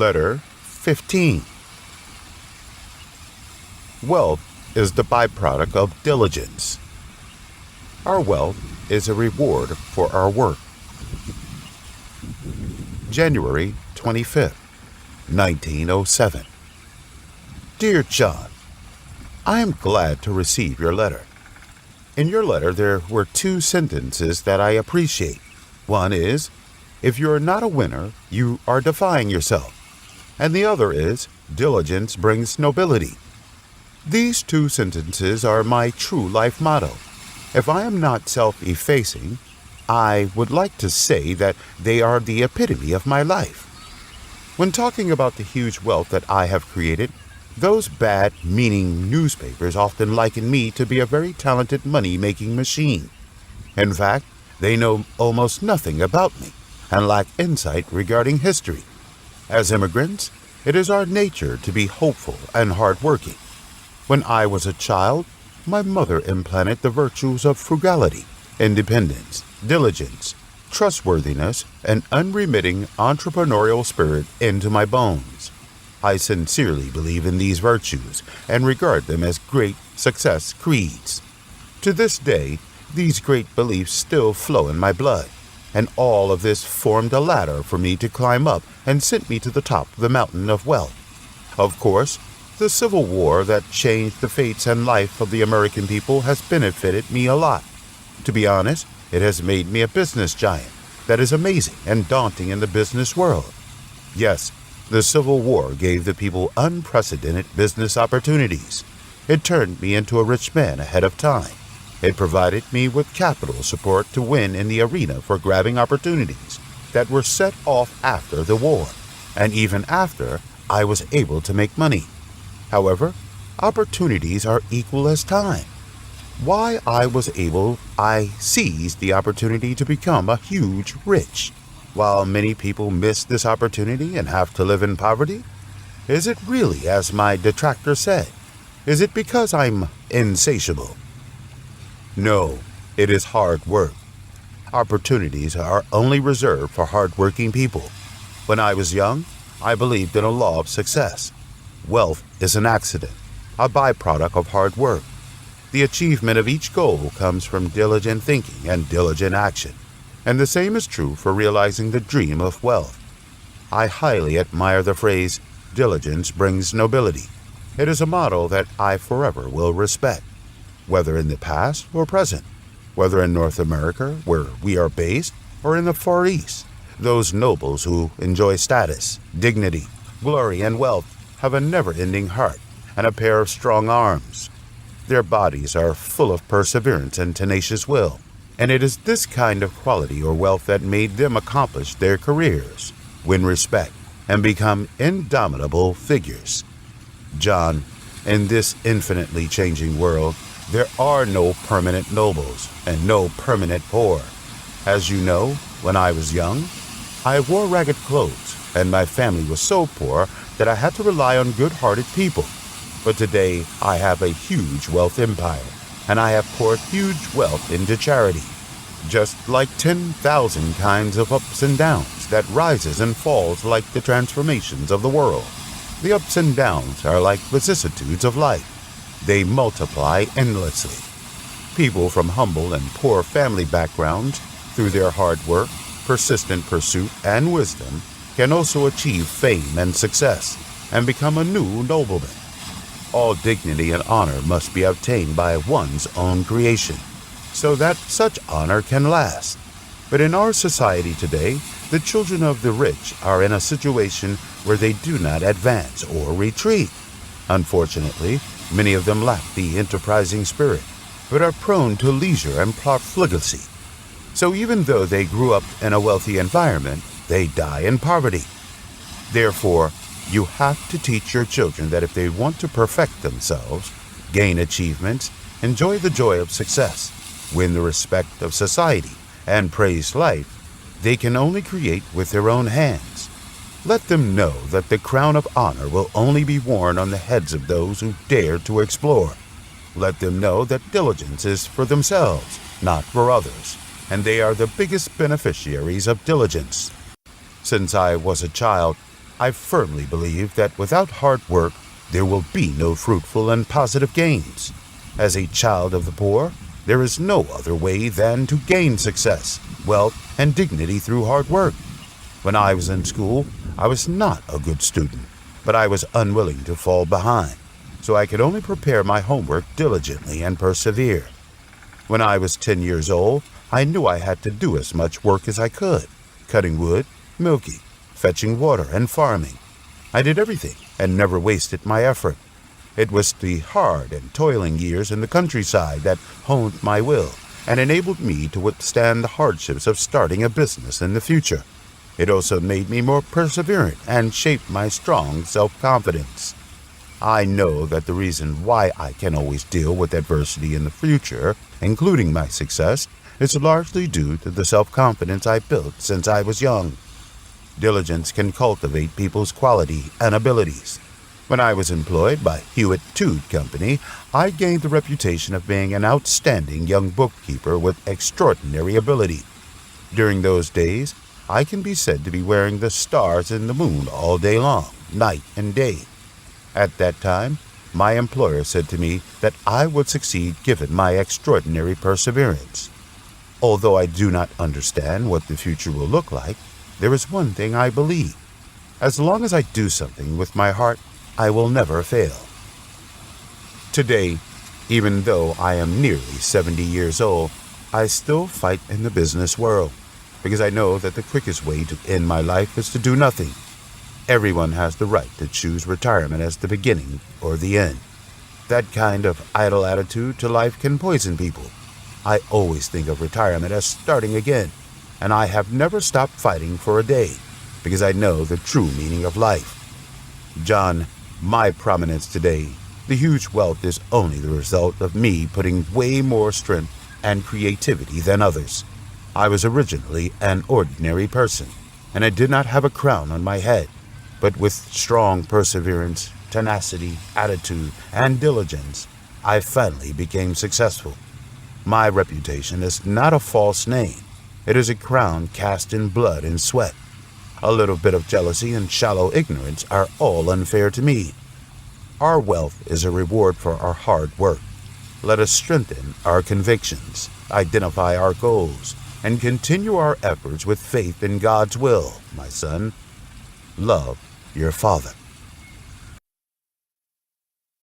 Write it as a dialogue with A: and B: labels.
A: Letter 15. Wealth is the byproduct of diligence. Our wealth is a reward for our work. January 25th, 1907. Dear John, I am glad to receive your letter. In your letter, there were two sentences that I appreciate. One is, if you are not a winner, you are defying yourself. And the other is, diligence brings nobility. These two sentences are my true life motto. If I am not self-effacing, I would like to say that they are the epitome of my life. When talking about the huge wealth that I have created, those bad-meaning newspapers often liken me to be a very talented money-making machine. In fact, they know almost nothing about me and lack insight regarding history. As immigrants, it is our nature to be hopeful and hardworking. When I was a child, my mother implanted the virtues of frugality, independence, diligence, trustworthiness, and unremitting entrepreneurial spirit into my bones. I sincerely believe in these virtues and regard them as great success creeds. To this day, these great beliefs still flow in my blood, and all of this formed a ladder for me to climb up and sent me to the top of the mountain of wealth. Of course, the Civil War that changed the fates and life of the American people has benefited me a lot. To be honest, it has made me a business giant that is amazing and daunting in the business world. Yes, the Civil War gave the people unprecedented business opportunities. It turned me into a rich man ahead of time. It provided me with capital support to win in the arena for grabbing opportunities that were set off after the war, and even after I was able to make money. However, opportunities are equal as time. Why I seized the opportunity to become a huge rich, while many people miss this opportunity and have to live in poverty? Is it really as my detractor said? Is it because I'm insatiable? No, it is hard work. Opportunities are only reserved for hard-working people. When I was young, I believed in a law of success. Wealth is an accident, a byproduct of hard work. The achievement of each goal comes from diligent thinking and diligent action, and the same is true for realizing the dream of wealth. I highly admire the phrase, diligence brings nobility. It is a motto that I forever will respect, whether in the past or present, whether in North America, where we are based, or in the Far East. Those nobles who enjoy status, dignity, glory, and wealth have a never-ending heart and a pair of strong arms. Their bodies are full of perseverance and tenacious will, and it is this kind of quality or wealth that made them accomplish their careers, win respect, and become indomitable figures. John, in this infinitely changing world, there are no permanent nobles and no permanent poor. As you know, when I was young, I wore ragged clothes, and my family was so poor that I had to rely on good-hearted people. But today, I have a huge wealth empire, and I have poured huge wealth into charity. Just like 10,000 kinds of ups and downs that rises and falls like the transformations of the world. The ups and downs are like vicissitudes of life. They multiply endlessly. People from humble and poor family backgrounds, through their hard work, persistent pursuit, and wisdom, can also achieve fame and success and become a new nobleman. All dignity and honor must be obtained by one's own creation, so that such honor can last. But in our society today, the children of the rich are in a situation where they do not advance or retreat. Unfortunately, many of them lack the enterprising spirit, but are prone to leisure and profligacy. So even though they grew up in a wealthy environment, they die in poverty. Therefore, you have to teach your children that if they want to perfect themselves, gain achievements, enjoy the joy of success, win the respect of society, and praise life, they can only create with their own hands. Let them know that the crown of honor will only be worn on the heads of those who dare to explore. Let them know that diligence is for themselves, not for others, and they are the biggest beneficiaries of diligence. Since I was a child, I firmly believe that without hard work, there will be no fruitful and positive gains. As a child of the poor, there is no other way than to gain success, wealth, and dignity through hard work. When I was in school, I was not a good student, but I was unwilling to fall behind, so I could only prepare my homework diligently and persevere. When I was 10 years old, I knew I had to do as much work as I could, cutting wood, milking, fetching water, and farming. I did everything and never wasted my effort. It was the hard and toiling years in the countryside that honed my will and enabled me to withstand the hardships of starting a business in the future. It also made me more perseverant and shaped my strong self-confidence. I know that the reason why I can always deal with adversity in the future, including my success, is largely due to the self-confidence I built since I was young. Diligence can cultivate people's quality and abilities. When I was employed by Hewitt Tude Company, I gained the reputation of being an outstanding young bookkeeper with extraordinary ability. During those days, I can be said to be wearing the stars and the moon all day long, night and day. At that time, my employer said to me that I would succeed given my extraordinary perseverance. Although I do not understand what the future will look like, there is one thing I believe. As long as I do something with my heart, I will never fail. Today, even though I am nearly 70 years old, I still fight in the business world, because I know that the quickest way to end my life is to do nothing. Everyone has the right to choose retirement as the beginning or the end. That kind of idle attitude to life can poison people. I always think of retirement as starting again, and I have never stopped fighting for a day, because I know the true meaning of life. John, my prominence today, the huge wealth is only the result of me putting way more strength and creativity than others. I was originally an ordinary person, and I did not have a crown on my head, but with strong perseverance, tenacity, attitude, and diligence, I finally became successful. My reputation is not a false name. It is a crown cast in blood and sweat. A little bit of jealousy and shallow ignorance are all unfair to me. Our wealth is a reward for our hard work. Let us strengthen our convictions, identify our goals, and continue our efforts with faith in God's will, my son. Love your father.